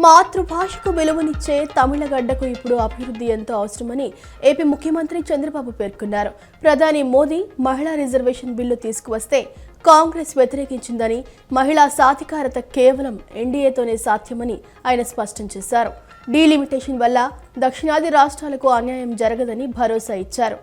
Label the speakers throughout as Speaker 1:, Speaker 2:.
Speaker 1: మాతృభాషకు విలువనిచ్చే తమిళగడ్డకు ఇప్పుడు అభివృద్ధి ఎంతో అవసరమని ఏపీ ముఖ్యమంత్రి చంద్రబాబు పేర్కొన్నారు. ప్రధాని మోదీ మహిళా రిజర్వేషన్ బిల్లు తీసుకువస్తే కాంగ్రెస్ వ్యతిరేకించిందని, మహిళా సాధికారత కేవలం ఎన్డీఏతోనే సాధ్యమని ఆయన స్పష్టం చేశారు. డీలిమిటేషన్ వల్ల దక్షిణాది రాష్ట్రాలకు అన్యాయం జరగదని భరోసా ఇచ్చారు.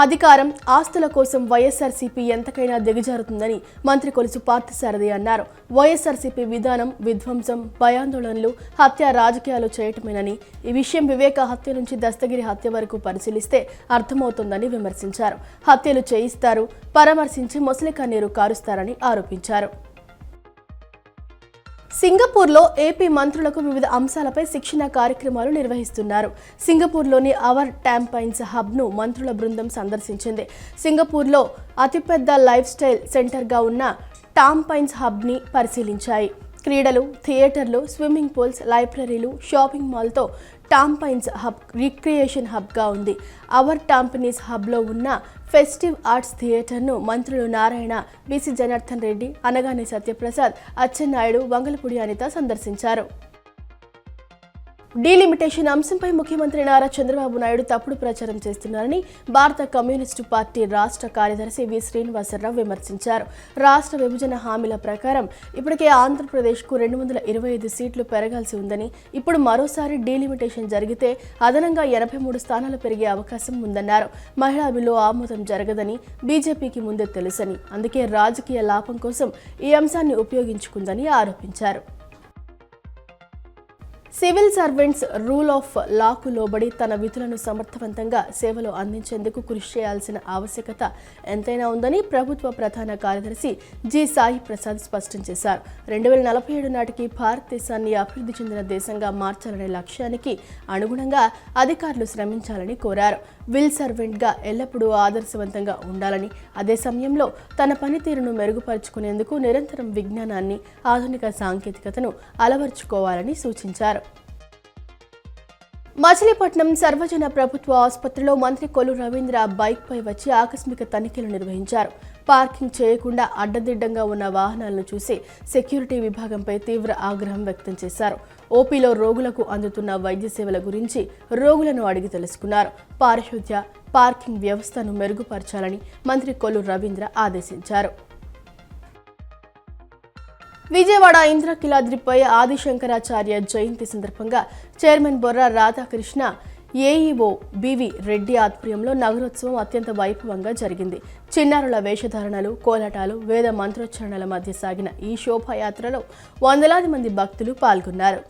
Speaker 1: అధికారం, ఆస్తుల కోసం వైఎస్ఆర్సీపీ ఎంతకైనా దిగజారుతుందని మంత్రి కొలుసు పార్థసారథి అన్నారు. వైఎస్ఆర్సీపీ విధానం విధ్వంసం, భయాందోళనలు, హత్య రాజకీయాలు చేయటమేనని, ఈ విషయం వివేక హత్య నుంచి దస్తగిరి హత్య వరకు పరిశీలిస్తే అర్థమవుతోందని విమర్శించారు. హత్యలు చేయిస్తారు, పరామర్శించి మొసలి కన్నీరు కారుస్తారని ఆరోపించారు. సింగపూర్లో ఏపీ మంత్రులకు వివిధ అంశాలపై శిక్షణ కార్యక్రమాలు నిర్వహిస్తున్నారు. సింగపూర్లోని అవర్ టాంపైన్స్ హబ్ను మంత్రుల బృందం సందర్శించింది. సింగపూర్లో అతిపెద్ద లైఫ్ స్టైల్ సెంటర్గా ఉన్న టాంపైన్స్ హబ్ని పరిశీలించాయి. క్రీడలు, థియేటర్లు, స్విమ్మింగ్ పూల్స్, లైబ్రరీలు, షాపింగ్ మాల్తో టాంపైన్స్ హబ్ రిక్రియేషన్ హబ్గా ఉంది. అవర్ టాంపనీస్ హబ్లో ఉన్న ఫెస్టివ్ ఆర్ట్స్ థియేటర్ను మంత్రులు నారాయణ, బీసీ జనార్దన్ రెడ్డి, అనగాని సత్యప్రసాద్, అచ్చెన్నాయుడు, వంగలపూడి అనిత సందర్శించారు. డీలిమిటేషన్ అంశంపై ముఖ్యమంత్రి నారా చంద్రబాబు నాయుడు తప్పుడు ప్రచారం చేస్తున్నారని భారత కమ్యూనిస్టు పార్టీ రాష్ట్ర కార్యదర్శి వి శ్రీనివాసరావు విమర్శించారు. రాష్ట్ర విభజన హామీల ప్రకారం ఇప్పటికే ఆంధ్రప్రదేశ్కు 225 సీట్లు పెరగాల్సి ఉందని, ఇప్పుడు మరోసారి డీలిమిటేషన్ జరిగితే అదనంగా 83 స్థానాలు పెరిగే అవకాశం ఉందన్నారు. మహిళా బిల్లు ఆమోదం జరగదని బీజేపీకి ముందే తెలుసని, అందుకే రాజకీయ లాభం కోసం ఈ అంశాన్ని ఉపయోగించుకుందని ఆరోపించారు. సివిల్ సర్వెంట్స్ రూల్ ఆఫ్ లాకు లోబడి తన విధులను సమర్థవంతంగా సేవలు అందించేందుకు కృషి చేయాల్సిన ఆవశ్యకత ఎంతైనా ఉందని ప్రభుత్వ ప్రధాన కార్యదర్శి జి సాయి ప్రసాద్ స్పష్టం చేశారు. 2047 నాటికి భారతదేశాన్ని అభివృద్ధి చెందిన దేశంగా మార్చాలనే లక్ష్యానికి అనుగుణంగా అధికారులు శ్రమించాలని కోరారు. విల్ సర్వెంట్గా ఎల్లప్పుడూ ఆదర్శవంతంగా ఉండాలని, అదే సమయంలో తన పనితీరును మెరుగుపరుచుకునేందుకు నిరంతరం విజ్ఞానాన్ని, ఆధునిక సాంకేతికతను అలవర్చుకోవాలని సూచించారు. మచిలీపట్నం సర్వజన ప్రభుత్వ ఆసుపత్రిలో మంత్రి కొల్లు రవీంద్ర బైక్పై వచ్చి ఆకస్మిక తనిఖీలు నిర్వహించారు. పార్కింగ్ చేయకుండా అడ్డదిడ్డంగా ఉన్న వాహనాలను చూసి సెక్యూరిటీ విభాగంపై తీవ్ర ఆగ్రహం వ్యక్తం చేశారు. ఓపీలో రోగులకు అందుతున్న వైద్య సేవల గురించి రోగులను అడిగి తెలుసుకున్నారు. పారిశుద్ధ్య, పార్కింగ్ వ్యవస్థను మెరుగుపరచాలని మంత్రి కొల్లు రవీంద్ర ఆదేశించారు. విజయవాడ ఇంద్రకీలాద్రిపై ఆదిశంకరాచార్య జయంతి సందర్భంగా chairman Borra Radhakrishna, AEO B V Reddy ఆధ్వర్యంలో నగరోత్సవం అత్యంత వైభవంగా జరిగింది. చిన్నారుల వేషధారణలు, కోలాటాలు, వేద మంత్రోచ్చరణల మధ్య సాగిన ఈ శోభాయాత్రలో వందలాది మంది భక్తులు పాల్గొన్నారు.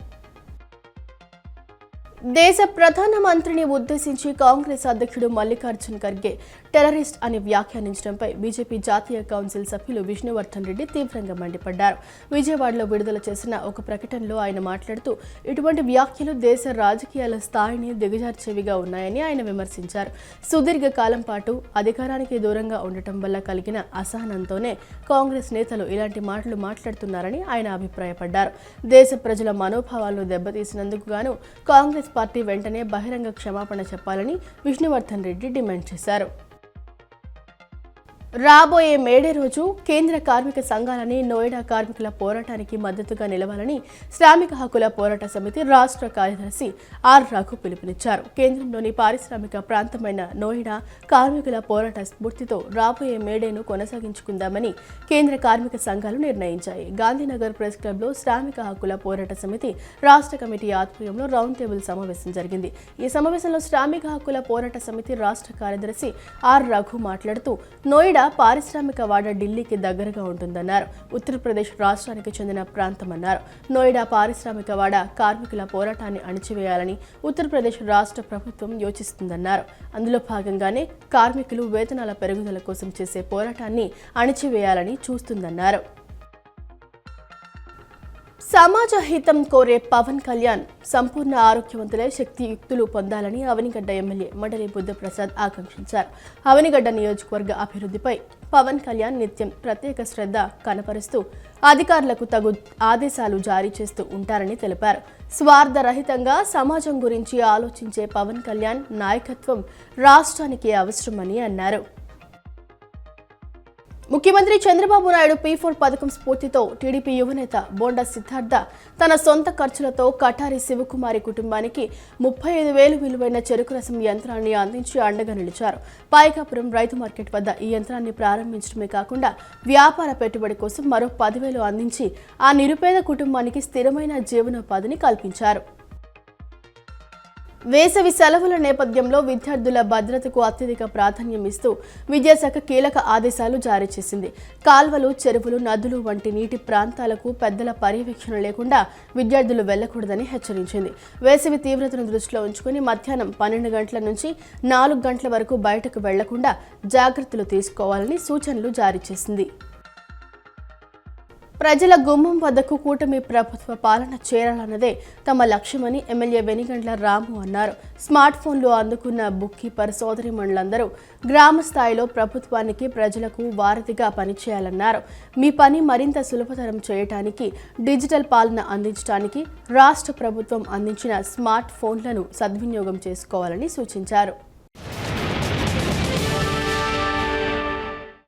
Speaker 1: దేశ ప్రధానమంత్రిని ఉద్దేశించి కాంగ్రెస్ అధ్యక్షుడు మల్లికార్జున్ ఖర్గే టెర్రరిస్ట్ అని వ్యాఖ్యానించడంపై బీజేపీ జాతీయ కౌన్సిల్ సభ్యులు విష్ణువర్ధన్ రెడ్డి తీవ్రంగా మండిపడ్డారు. విజయవాడలో విడుదల చేసిన ఒక ప్రకటనలో ఆయన మాట్లాడుతూ, ఇటువంటి వ్యాఖ్యలు దేశ రాజకీయాల స్థాయిని దిగజార్చేవిగా ఉన్నాయని ఆయన విమర్శించారు. సుదీర్ఘ కాలం పాటు అధికారానికి దూరంగా ఉండటం వల్ల కలిగిన అసహనంతోనే కాంగ్రెస్ నేతలు ఇలాంటి మాటలు మాట్లాడుతున్నారని ఆయన అభిప్రాయపడ్డారు. దేశ ప్రజల మనోభావాలను దెబ్బతీసినందుకు గాను కాంగ్రెస్ పార్టీ వెంటనే బహిరంగ క్షమాపణ చెప్పాలని విష్ణువర్ధన్ రెడ్డి డిమాండ్ చేశారు. రాబోయే మేడే రోజు కేంద్ర కార్మిక సంఘాలని నోయిడా కార్మికుల పోరాటానికి మద్దతుగా నిలవాలని శ్రామిక హక్కుల పోరాట సమితి రాష్ట్ర కార్యదర్శి ఆర్ రఘు పిలుపునిచ్చారు. కేంద్రంలోని పారిశ్రామిక ప్రాంతమైన నోయిడా కార్మికుల పోరాట స్ఫూర్తితో రాబోయే మేడేను కొనసాగించుకుందామని కేంద్ర కార్మిక సంఘాలు నిర్ణయించాయి. గాంధీనగర్ ప్రెస్ క్లబ్లో శ్రామిక హక్కుల పోరాట సమితి రాష్ట్ర కమిటీ ఆధ్వర్యంలో రౌండ్ టేబుల్ సమావేశం జరిగింది. ఈ సమావేశంలో శ్రామిక హక్కుల పోరాట సమితి రాష్ట్ర కార్యదర్శి ఆర్ రఘు మాట్లాడుతూ, నోయిడా పారిశ్రామిక వాడ ఢిల్లీకి దగ్గరగా ఉంటుందన్నారు. ఉత్తరప్రదేశ్ రాష్ట్రానికి చెందిన ప్రాంతమన్నారు. నోయిడా పారిశ్రామిక వాడ కార్మికుల పోరాటాన్ని అణిచివేయాలని ఉత్తరప్రదేశ్ రాష్ట్ర ప్రభుత్వం యోచిస్తుందన్నారు. అందులో భాగంగానే కార్మికులు వేతనాల పెరుగుదల కోసం చేసే పోరాటాన్ని అణిచివేయాలని చూస్తుందన్నారు. సమాజ హితం కోరే పవన్ కళ్యాణ్ సంపూర్ణ ఆరోగ్యవంతులై శక్తియుక్తులు పొందాలని అవనిగడ్డ ఎమ్మెల్యే మండలి బుద్ధప్రసాద్ ఆకాంక్షించారు. అవనిగడ్డ నియోజకవర్గ అభివృద్ధిపై పవన్ కళ్యాణ్ నిత్యం ప్రత్యేక శ్రద్ధ కనపరుస్తూ అధికారులకు తగు ఆదేశాలు జారీ చేస్తూ ఉంటారని తెలిపారు. స్వార్థరహితంగా సమాజం గురించి ఆలోచించే పవన్ కళ్యాణ్ నాయకత్వం రాష్ట్రానికి అవసరమని అన్నారు. ముఖ్యమంత్రి చంద్రబాబు నాయుడు P4 పథకం స్ఫూర్తితో టీడీపీ యువనేత బోండా సిద్ధార్థ తన సొంత ఖర్చులతో కటారి శివకుమారి కుటుంబానికి 35,000 విలువైన చెరుకు రసం యంత్రాన్ని అందించి అండగా నిలిచారు. పాయకాపురం రైతు మార్కెట్ వద్ద ఈ యంత్రాన్ని ప్రారంభించడమే కాకుండా వ్యాపార పెట్టుబడి కోసం మరో 10,000 అందించి ఆ నిరుపేద కుటుంబానికి స్థిరమైన జీవనోపాధిని కల్పించారు. వేసవి సెలవుల నేపథ్యంలో విద్యార్థుల భద్రతకు అత్యధిక ప్రాధాన్యం ఇస్తూ విద్యాశాఖ కీలక ఆదేశాలు జారీ చేసింది. కాల్వలు, చెరువులు, నదులు వంటి నీటి ప్రాంతాలకు పెద్దల పర్యవేక్షణ లేకుండా విద్యార్థులు వెళ్లకూడదని హెచ్చరించింది. వేసవి తీవ్రతను దృష్టిలో ఉంచుకుని మధ్యాహ్నం 12 గంటల నుంచి 4 గంటల వరకు బయటకు వెళ్లకుండా జాగ్రత్తలు తీసుకోవాలని సూచనలు జారీ చేసింది. ప్రజల గుమ్మం వద్దకు కూటమి ప్రభుత్వ పాలన చేరాలన్నదే తమ లక్ష్యమని ఎమ్మెల్యే వెనిగండ్ల రాము అన్నారు. స్మార్ట్ ఫోన్లు అందుకున్న బుక్ కీపర్ సోదరీమణులందరూ గ్రామ స్థాయిలో ప్రభుత్వానికి, ప్రజలకు వారధిగా పనిచేయాలన్నారు. మీ పని మరింత సులభతరం చేయడానికి, డిజిటల్ పాలన అందించడానికి రాష్ట్ర ప్రభుత్వం అందించిన స్మార్ట్ ఫోన్లను సద్వినియోగం చేసుకోవాలని సూచించారు.